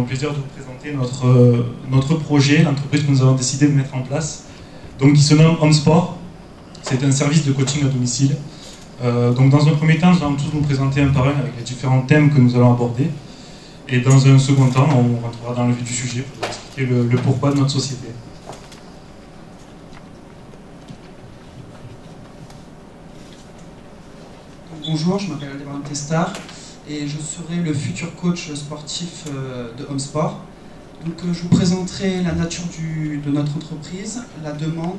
le plaisir de vous présenter notre projet, l'entreprise que nous avons décidé de mettre en place, donc qui se nomme Homesport. C'est un service de coaching à domicile. Donc dans un premier temps, nous allons tous nous présenter un par un avec les différents thèmes que nous allons aborder. Et dans un second temps, on rentrera dans le vif du sujet pour vous expliquer le pourquoi de notre société. Bonjour, je m'appelle Aldebaran Testar et je serai le futur coach sportif de Homesport. Donc, je vous présenterai la nature de notre entreprise, la demande,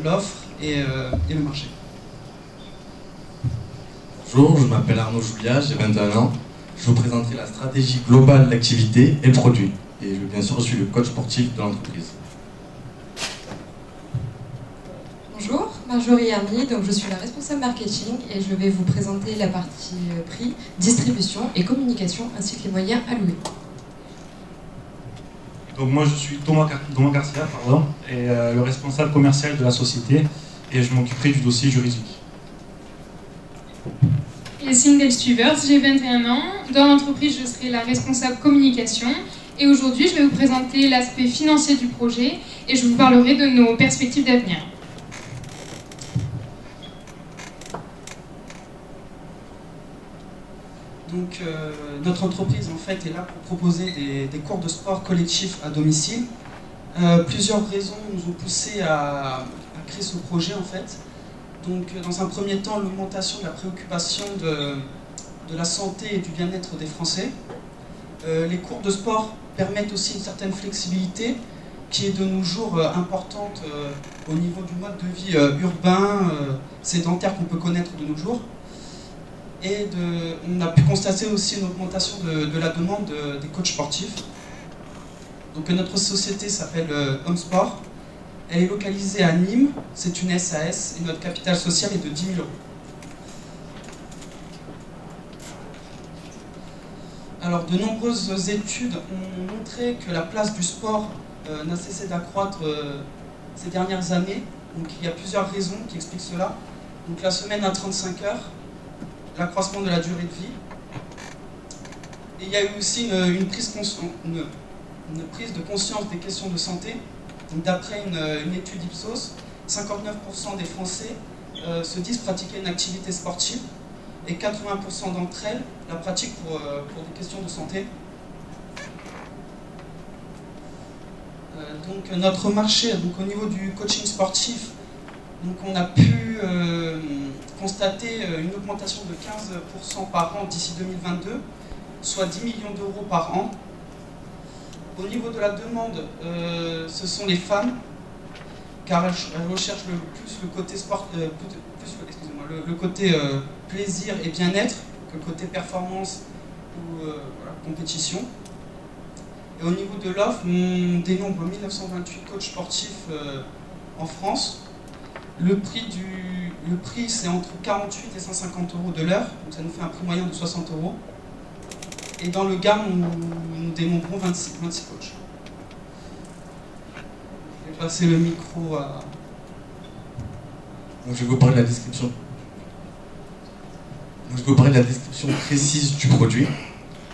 l'offre et le marché. Bonjour, je m'appelle Arnaud Julia, j'ai 21 ans. Je vous présenterai la stratégie globale d'activité et le produit. Et bien sûr, je suis le coach sportif de l'entreprise. Bonjour, Marjorie Hermy, donc je suis la responsable marketing et je vais vous présenter la partie prix, distribution et communication ainsi que les moyens alloués. Donc moi je suis Thomas Garcia et le responsable commercial de la société et je m'occuperai du dossier juridique. Et Sindel Stuvers, j'ai 21 ans. Dans l'entreprise, je serai la responsable communication. Et aujourd'hui, je vais vous présenter l'aspect financier du projet et je vous parlerai de nos perspectives d'avenir. Donc, notre entreprise en fait est là pour proposer des cours de sport collectifs à domicile. Plusieurs raisons nous ont poussé à créer ce projet en fait. Donc, dans un premier temps, l'augmentation de la préoccupation de la santé et du bien-être des Français. Les cours de sport permettent aussi une certaine flexibilité qui est de nos jours importante au niveau du mode de vie urbain, sédentaire qu'on peut connaître de nos jours. Et on a pu constater aussi une augmentation de la demande des coachs sportifs. Donc, notre société s'appelle Homesport. Elle est localisée à Nîmes, c'est une SAS et notre capital social est de 10 000 €. Alors, de nombreuses études ont montré que la place du sport n'a cessé d'accroître ces dernières années. Donc, il y a plusieurs raisons qui expliquent cela. Donc, la semaine à 35 heures, l'accroissement de la durée de vie. Et il y a eu aussi une prise de conscience des questions de santé. D'après une étude Ipsos, 59% des Français se disent pratiquer une activité sportive et 80% d'entre elles la pratiquent pour des questions de santé. Donc notre marché, donc au niveau du coaching sportif, donc on a pu constater une augmentation de 15% par an d'ici 2022, soit 10 millions d'euros par an. Au niveau de la demande, ce sont les femmes, car elles recherchent le plus le côté le côté plaisir et bien-être que le côté performance ou compétition. Et au niveau de l'offre, on dénombre 1928 coachs sportifs en France. Le prix c'est entre 48 et 150 € de l'heure, donc ça nous fait un prix moyen de 60 €. Et dans le GAM, nous dénombrons 26 coachs. Je vais passer le micro à... Donc, je vais vous parler de la description. Précise du produit.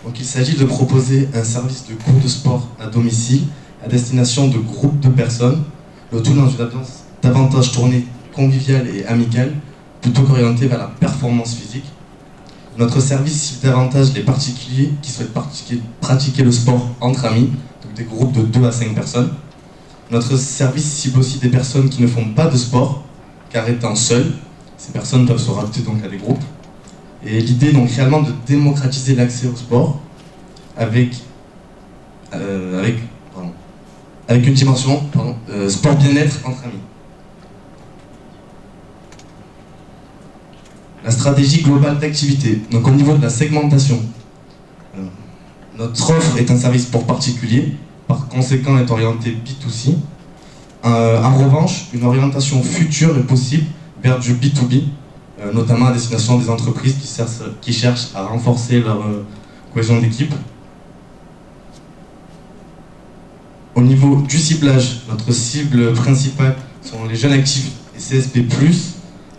Donc, il s'agit de proposer un service de cours de sport à domicile à destination de groupes de personnes, le tout dans une ambiance davantage tournée conviviale et amicale, plutôt qu'orientée vers la performance physique. Notre service cible davantage les particuliers qui souhaitent pratiquer le sport entre amis, donc des groupes de 2 à 5 personnes. Notre service cible aussi des personnes qui ne font pas de sport, car étant seules, ces personnes peuvent se rajouter donc à des groupes. Et l'idée donc réellement de démocratiser l'accès au sport avec une dimension sport bien-être entre amis. La stratégie globale d'activité. Donc au niveau de la segmentation, notre offre est un service pour particuliers, par conséquent est orienté B2C. En revanche, une orientation future est possible vers du B2B, notamment à destination des entreprises qui cherchent à renforcer leur cohésion d'équipe. Au niveau du ciblage, notre cible principale sont les jeunes actifs et CSP+,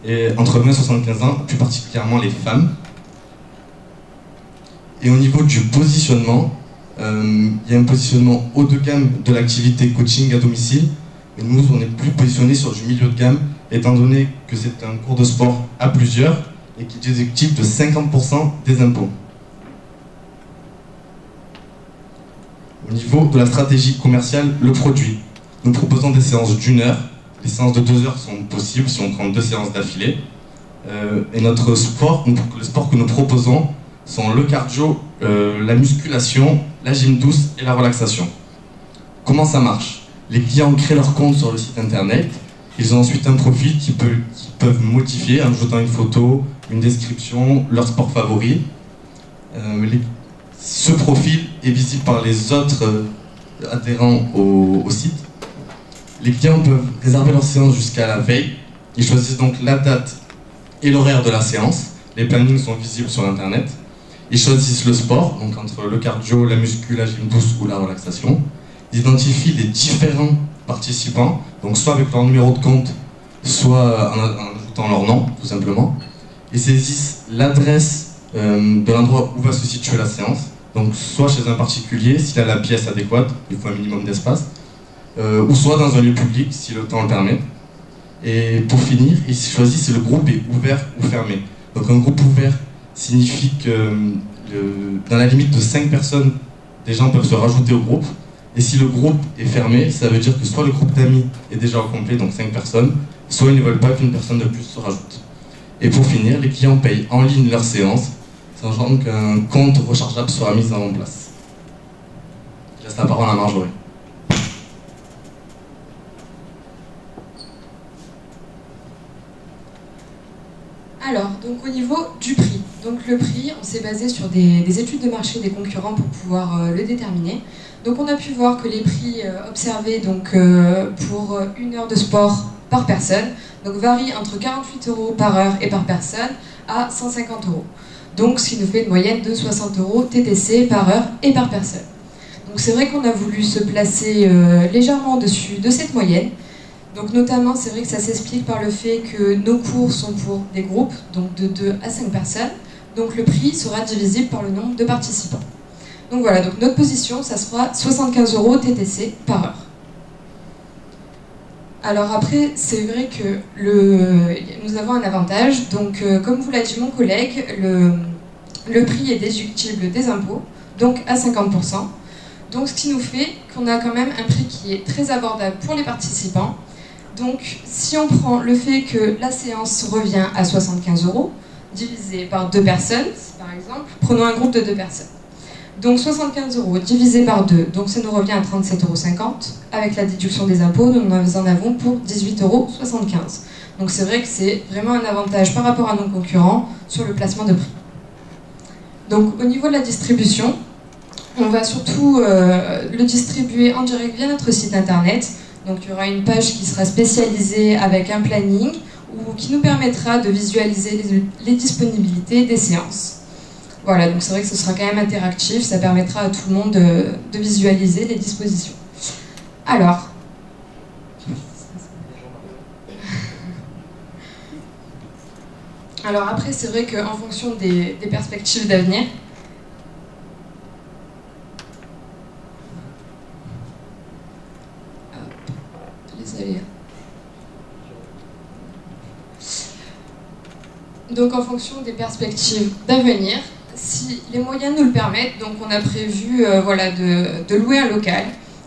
et entre 20 et 75 ans, plus particulièrement les femmes. Et au niveau du positionnement, Il y a un positionnement haut de gamme de l'activité coaching à domicile, mais nous, on est plus positionné sur du milieu de gamme, étant donné que c'est un cours de sport à plusieurs et qui est déductible de 50% des impôts. Au niveau de la stratégie commerciale, le produit. Nous proposons des séances d'1 heure. Les séances de 2 heures sont possibles si on prend 2 séances d'affilée. Et notre sport, les sports que nous proposons sont le cardio, la musculation, la gym douce et la relaxation. Comment ça marche? Les clients créent leur compte sur le site internet. Ils ont ensuite un profil qu'ils peuvent modifier en ajoutant une photo, une description, leur sport favori. Ce profil est visible par les autres adhérents au site. Les clients peuvent réserver leur séance jusqu'à la veille. Ils choisissent donc la date et l'horaire de la séance. Les plannings sont visibles sur internet. Ils choisissent le sport, donc entre le cardio, la muscu, la gym douce ou la relaxation. Ils identifient les différents participants, donc soit avec leur numéro de compte, soit en ajoutant leur nom, tout simplement. Ils saisissent l'adresse de l'endroit où va se situer la séance, donc soit chez un particulier, s'il a la pièce adéquate, il faut un minimum d'espace, ou soit dans un lieu public, si le temps le permet. Et pour finir, ils choisissent si le groupe est ouvert ou fermé. Donc un groupe ouvert signifie que dans la limite de 5 personnes, des gens peuvent se rajouter au groupe. Et si le groupe est fermé, ça veut dire que soit le groupe d'amis est déjà au complet, donc 5 personnes, soit ils ne veulent pas qu'une personne de plus se rajoute. Et pour finir, les clients payent en ligne leur séance, sachant qu'un compte rechargeable sera mis en place. Je laisse la parole à Marjorie. Alors, donc au niveau du prix. Donc le prix, on s'est basé sur des études de marché des concurrents pour pouvoir le déterminer. Donc on a pu voir que les prix observés donc, pour 1 heure de sport par personne donc, varient entre 48 € par heure et par personne à 150 €. Donc ce qui nous fait une moyenne de 60 € TTC par heure et par personne. Donc c'est vrai qu'on a voulu se placer légèrement au-dessus de cette moyenne. Donc notamment, c'est vrai que ça s'explique par le fait que nos cours sont pour des groupes, donc de 2 à 5 personnes. Donc le prix sera divisible par le nombre de participants. Donc voilà, donc notre position, ça sera 75 € TTC par heure. Alors après, c'est vrai que nous avons un avantage. Donc comme vous l'a dit mon collègue, le prix est déductible des impôts, donc à 50%. Donc ce qui nous fait qu'on a quand même un prix qui est très abordable pour les participants. Donc, si on prend le fait que la séance revient à 75 € divisé par 2 personnes, par exemple, prenons un groupe de 2 personnes. Donc 75 € divisé par 2, donc ça nous revient à 37,50 €. Avec la déduction des impôts, nous en avons pour 18,75 €. Donc c'est vrai que c'est vraiment un avantage par rapport à nos concurrents sur le placement de prix. Donc au niveau de la distribution, on va surtout le distribuer en direct via notre site internet. Donc il y aura une page qui sera spécialisée avec un planning ou qui nous permettra de visualiser les disponibilités des séances. Voilà, donc c'est vrai que ce sera quand même interactif, ça permettra à tout le monde de visualiser les dispositions. Alors, après c'est vrai qu'en fonction des perspectives d'avenir, donc en fonction des perspectives d'avenir, si les moyens nous le permettent, donc on a prévu voilà, de louer un local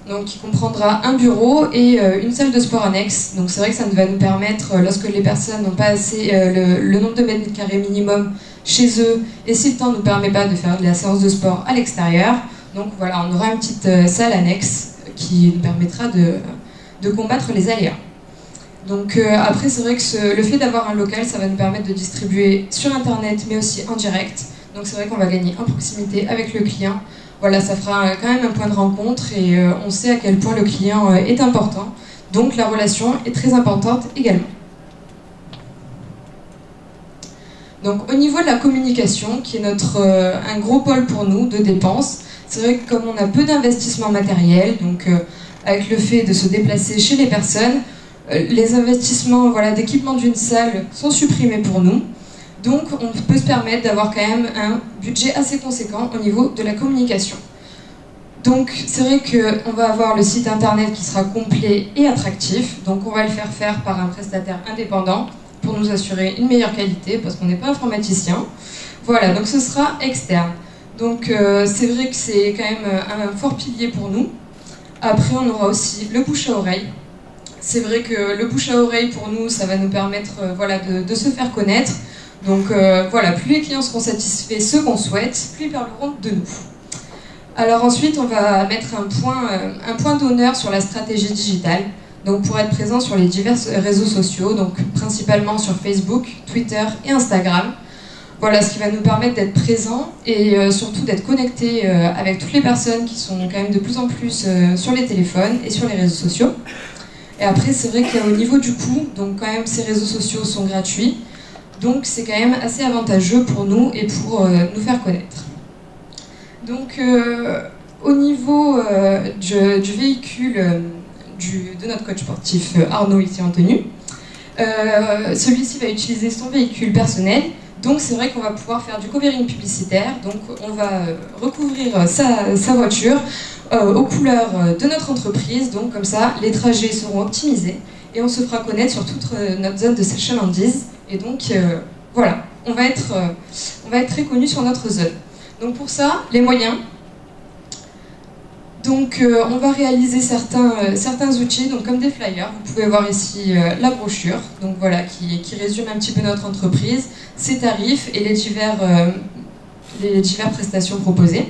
donc, qui comprendra un bureau et une salle de sport annexe. Donc c'est vrai que ça va nous permettre, lorsque les personnes n'ont pas assez le nombre de mètres carrés minimum chez eux, et si le temps ne nous permet pas de faire de la séance de sport à l'extérieur, donc voilà, on aura une petite salle annexe qui nous permettra de combattre les aléas. Donc après, c'est vrai que le fait d'avoir un local, ça va nous permettre de distribuer sur Internet, mais aussi en direct. Donc c'est vrai qu'on va gagner en proximité avec le client. Voilà, ça fera quand même un point de rencontre et on sait à quel point le client est important. Donc la relation est très importante également. Donc au niveau de la communication, qui est un gros pôle pour nous de dépenses, c'est vrai que comme on a peu d'investissement matériel, donc avec le fait de se déplacer chez les personnes, les investissements d'équipement d'une salle sont supprimés pour nous. Donc on peut se permettre d'avoir quand même un budget assez conséquent au niveau de la communication. Donc c'est vrai qu'on va avoir le site internet qui sera complet et attractif, donc on va le faire par un prestataire indépendant pour nous assurer une meilleure qualité parce qu'on n'est pas informaticien. Voilà, donc ce sera externe. Donc c'est vrai que c'est quand même un fort pilier pour nous. Après on aura aussi le bouche à oreille. C'est vrai que le bouche à oreille pour nous ça va nous permettre voilà, de se faire connaître. Donc voilà, plus les clients seront satisfaits, ceux qu'on souhaite, plus ils parleront de nous. Alors ensuite, on va mettre un point d'honneur sur la stratégie digitale, donc pour être présent sur les divers réseaux sociaux, donc principalement sur Facebook, Twitter et Instagram. Voilà, ce qui va nous permettre d'être présents et surtout d'être connectés avec toutes les personnes qui sont quand même de plus en plus sur les téléphones et sur les réseaux sociaux. Et après, c'est vrai qu'au niveau du coût, donc quand même ces réseaux sociaux sont gratuits, donc c'est quand même assez avantageux pour nous et pour nous faire connaître. Donc au niveau du véhicule de notre coach sportif Arnaud ici en tenue, celui-ci va utiliser son véhicule personnel, donc c'est vrai qu'on va pouvoir faire du covering publicitaire, donc on va recouvrir sa voiture aux couleurs de notre entreprise, donc comme ça les trajets seront optimisés et on se fera connaître sur toute notre zone de chalandise et donc voilà, on va être très connu sur notre zone. Donc pour ça, les moyens. Donc on va réaliser certains outils, donc comme des flyers. Vous pouvez voir ici la brochure, donc voilà, qui résume un petit peu notre entreprise, ses tarifs et les diverses prestations proposées.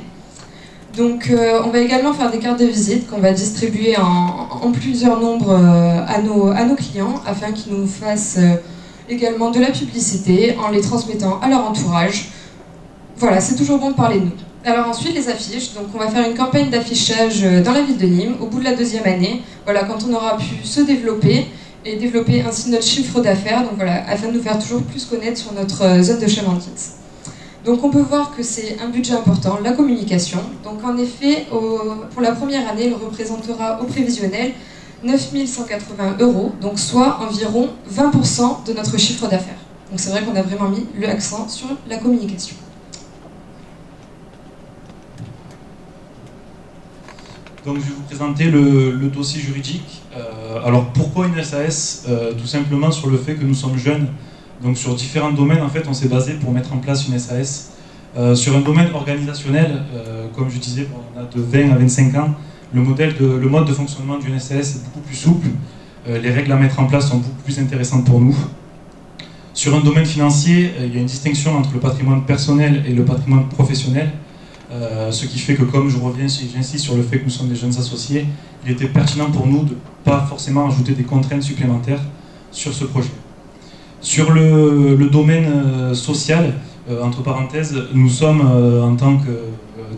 Donc on va également faire des cartes de visite qu'on va distribuer en plusieurs nombres à nos clients afin qu'ils nous fassent également de la publicité en les transmettant à leur entourage. Voilà, c'est toujours bon de parler de nous. Alors ensuite, les affiches. Donc on va faire une campagne d'affichage dans la ville de Nîmes au bout de la 2e année. Voilà, quand on aura pu se développer et développer ainsi notre chiffre d'affaires. Donc voilà, afin de nous faire toujours plus connaître sur notre zone de chalandise. Donc on peut voir que c'est un budget important, la communication. Donc en effet, pour la première année, il représentera au prévisionnel 9 180 €, donc soit environ 20% de notre chiffre d'affaires. Donc c'est vrai qu'on a vraiment mis l'accent sur la communication. Donc je vais vous présenter le dossier juridique. Alors pourquoi une SAS? Tout simplement sur le fait que nous sommes jeunes. Donc sur différents domaines, en fait, on s'est basé pour mettre en place une SAS. Sur un domaine organisationnel, comme je disais, on a de 20 à 25 ans, le mode de fonctionnement d'une SAS est beaucoup plus souple. Les règles à mettre en place sont beaucoup plus intéressantes pour nous. Sur un domaine financier, il y a une distinction entre le patrimoine personnel et le patrimoine professionnel. Ce qui fait que, comme j'insiste sur le fait que nous sommes des jeunes associés, il était pertinent pour nous de ne pas forcément ajouter des contraintes supplémentaires sur ce projet. Sur le domaine social, entre parenthèses, nous sommes, en tant que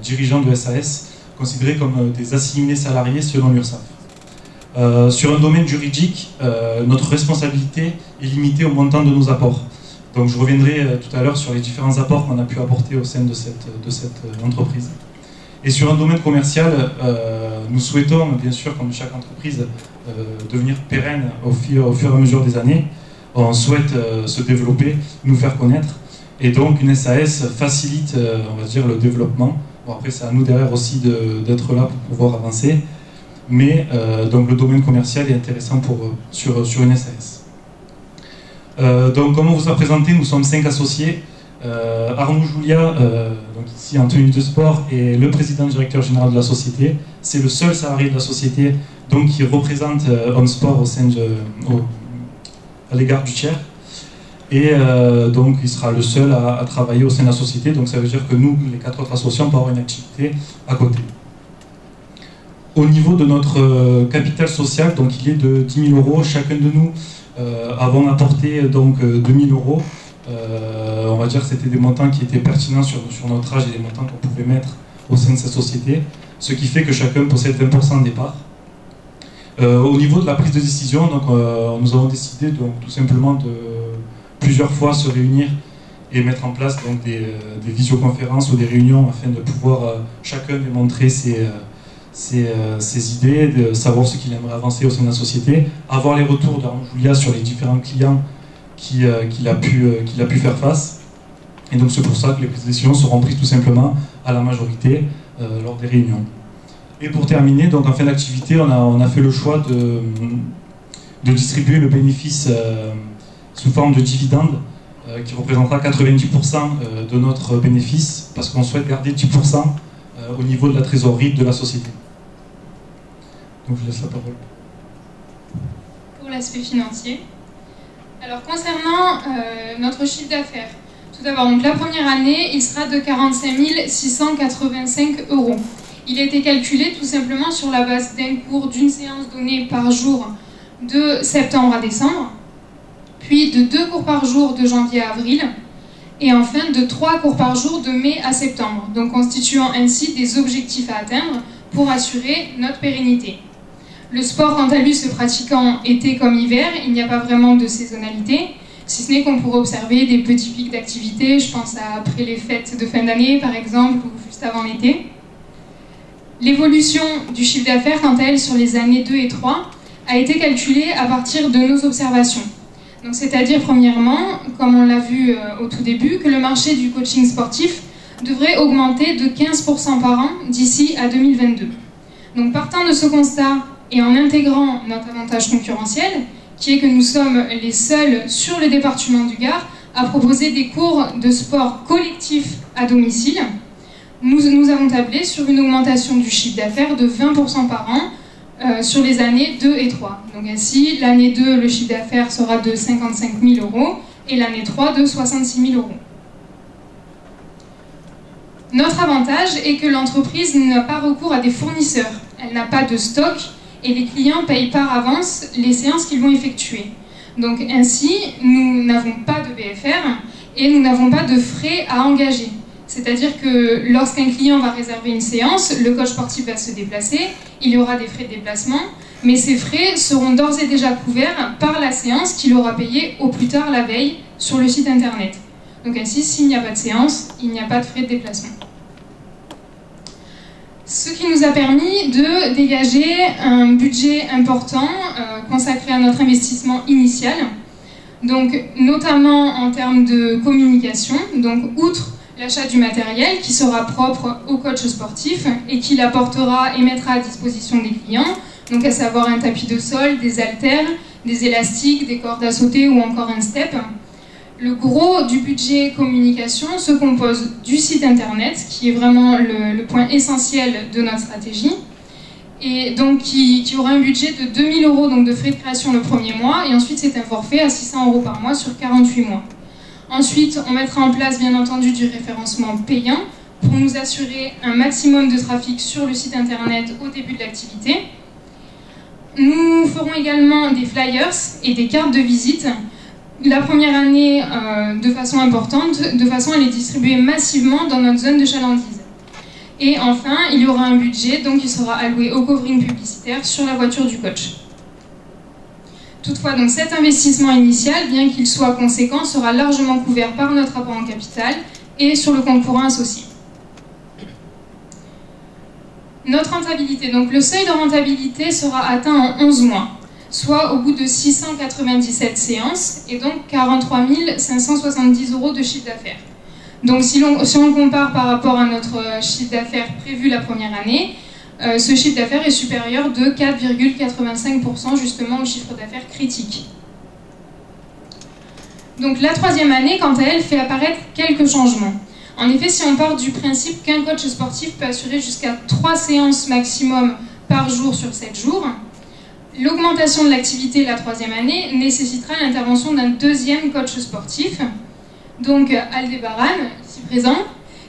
dirigeants de SAS, considérés comme des assimilés salariés selon l'URSSAF. Sur un domaine juridique, notre responsabilité est limitée au montant de nos apports. Donc je reviendrai tout à l'heure sur les différents apports qu'on a pu apporter au sein de cette entreprise. Et sur un domaine commercial, nous souhaitons, bien sûr, comme chaque entreprise, devenir pérenne au fur et à mesure des années. On souhaite se développer, nous faire connaître. Et donc une SAS facilite, on va dire, le développement. Bon, après, c'est à nous derrière aussi d'être là pour pouvoir avancer. Mais donc le domaine commercial est intéressant sur une SAS. Donc, comme on vous a présenté, nous sommes 5 associés. Arnaud Julia, donc ici en tenue de sport, est le président directeur général de la société. C'est le seul salarié de la société donc, qui représente OnSport à l'égard du tiers. Et donc, il sera le seul à travailler au sein de la société. Donc, ça veut dire que nous, les 4 autres associés, on peut avoir une activité à côté. Au niveau de notre capital social, donc il est de 10 000 €. Chacun de nous avons apporté donc 2 000 €. On va dire que c'était des montants qui étaient pertinents sur notre âge et des montants qu'on pouvait mettre au sein de cette société, ce qui fait que chacun possède 20% de départ. Au niveau de la prise de décision, donc, nous avons décidé donc, tout simplement de plusieurs fois se réunir et mettre en place donc, des visioconférences ou des réunions afin de pouvoir chacun démontrer ses idées, de savoir ce qu'il aimerait avancer au sein de la société, avoir les retours d'Arnaud Julia sur les différents clients qu'il a pu faire face. Et donc c'est pour ça que les prises de décision seront prises tout simplement à la majorité lors des réunions. Et pour terminer, donc en fin d'activité, on a fait le choix de distribuer le bénéfice sous forme de dividende qui représentera 90% de notre bénéfice parce qu'on souhaite garder 10% au niveau de la trésorerie de la société. Donc je laisse la parole. Pour l'aspect financier. Alors concernant notre chiffre d'affaires, tout d'abord, donc la première année, il sera de 45 685 €. Il a été calculé tout simplement sur la base d'un cours d'une séance donnée par jour de septembre à décembre, puis de 2 cours par jour de janvier à avril, et enfin de 3 cours par jour de mai à septembre, donc constituant ainsi des objectifs à atteindre pour assurer notre pérennité. Le sport, quant à lui, se pratiquant été comme hiver, il n'y a pas vraiment de saisonnalité, si ce n'est qu'on pourrait observer des petits pics d'activité, je pense à après les fêtes de fin d'année par exemple, ou juste avant l'été. L'évolution du chiffre d'affaires, quant à elle, sur les années 2 et 3, a été calculée à partir de nos observations. Donc, c'est-à-dire, premièrement, comme on l'a vu au tout début, que le marché du coaching sportif devrait augmenter de 15% par an d'ici à 2022. Donc, partant de ce constat et en intégrant notre avantage concurrentiel, qui est que nous sommes les seuls sur le département du Gard à proposer des cours de sport collectifs à domicile, nous avons tablé sur une augmentation du chiffre d'affaires de 20% par an sur les années 2 et 3. Donc ainsi, l'année 2, le chiffre d'affaires sera de 55 000 € et l'année 3 de 66 000 €. Notre avantage est que l'entreprise n'a pas recours à des fournisseurs. Elle n'a pas de stock et les clients payent par avance les séances qu'ils vont effectuer. Donc ainsi, nous n'avons pas de BFR et nous n'avons pas de frais à engager. C'est-à-dire que lorsqu'un client va réserver une séance, le coach sportif va se déplacer, il y aura des frais de déplacement, mais ces frais seront d'ores et déjà couverts par la séance qu'il aura payée au plus tard la veille sur le site internet. Donc ainsi, s'il n'y a pas de séance, il n'y a pas de frais de déplacement. Ce qui nous a permis de dégager un budget important consacré à notre investissement initial, donc notamment en termes de communication, donc outre l'achat du matériel qui sera propre au coach sportif et qui l'apportera et mettra à disposition des clients, donc à savoir un tapis de sol, des haltères, des élastiques, des cordes à sauter ou encore un step. Le gros du budget communication se compose du site internet, qui est vraiment le point essentiel de notre stratégie, et donc qui aura un budget de 2 000 € donc de frais de création le premier mois, et ensuite c'est un forfait à 600 € par mois sur 48 mois. Ensuite, on mettra en place bien entendu du référencement payant pour nous assurer un maximum de trafic sur le site internet au début de l'activité. Nous ferons également des flyers et des cartes de visite. La première année de façon importante, de façon à les distribuer massivement dans notre zone de chalandise. Et enfin, il y aura un budget donc, qui sera alloué au covering publicitaire sur la voiture du coach. Toutefois, donc, cet investissement initial, bien qu'il soit conséquent, sera largement couvert par notre apport en capital et sur le compte courant associé. Notre rentabilité, donc le seuil de rentabilité sera atteint en 11 mois, soit au bout de 697 séances et donc 43 570 € de chiffre d'affaires. Donc si on compare par rapport à notre chiffre d'affaires prévu la première année, ce chiffre d'affaires est supérieur de 4,85% justement au chiffre d'affaires critique. Donc la troisième année, quant à elle, fait apparaître quelques changements. En effet, si on part du principe qu'un coach sportif peut assurer jusqu'à 3 séances maximum par jour sur 7 jours, l'augmentation de l'activité la troisième année nécessitera l'intervention d'un deuxième coach sportif, donc Aldébaran, ici présent,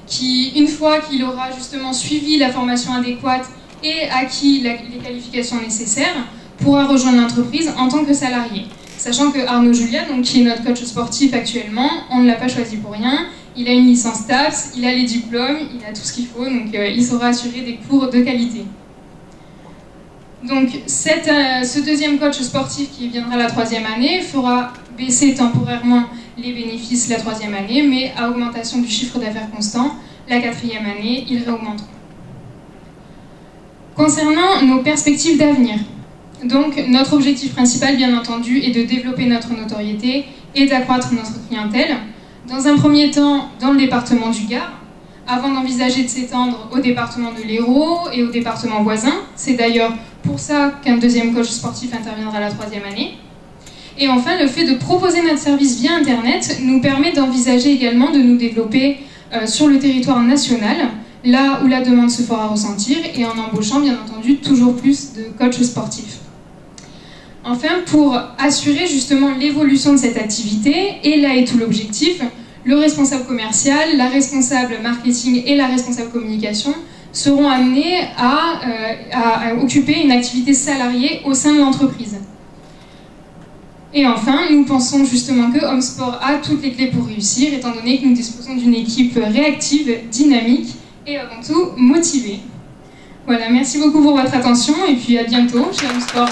qui, une fois qu'il aura justement suivi la formation adéquate et acquis les qualifications nécessaires, pourra rejoindre l'entreprise en tant que salarié. Sachant que Arnaud Julia, donc, qui est notre coach sportif actuellement, on ne l'a pas choisi pour rien, il a une licence TAPS, il a les diplômes, il a tout ce qu'il faut, donc il saura assurer des cours de qualité. Donc ce deuxième coach sportif qui viendra la troisième année fera baisser temporairement les bénéfices la troisième année, mais à augmentation du chiffre d'affaires constant, la quatrième année, ils réaugmenteront. Concernant nos perspectives d'avenir, donc notre objectif principal, bien entendu, est de développer notre notoriété et d'accroître notre clientèle. Dans un premier temps, dans le département du Gard, avant d'envisager de s'étendre au département de l'Hérault et aux départements voisins. C'est d'ailleurs pour ça qu'un deuxième coach sportif interviendra la 3e année. Et enfin, le fait de proposer notre service via Internet nous permet d'envisager également de nous développer sur le territoire national, là où la demande se fera ressentir, et en embauchant bien entendu toujours plus de coachs sportifs. Enfin, pour assurer justement l'évolution de cette activité, et là est tout l'objectif, le responsable commercial, la responsable marketing et la responsable communication seront amenés à occuper une activité salariée au sein de l'entreprise. Et enfin, nous pensons justement que HomeSport a toutes les clés pour réussir, étant donné que nous disposons d'une équipe réactive, dynamique et avant tout motivée. Voilà, merci beaucoup pour votre attention et puis à bientôt chez HomeSport.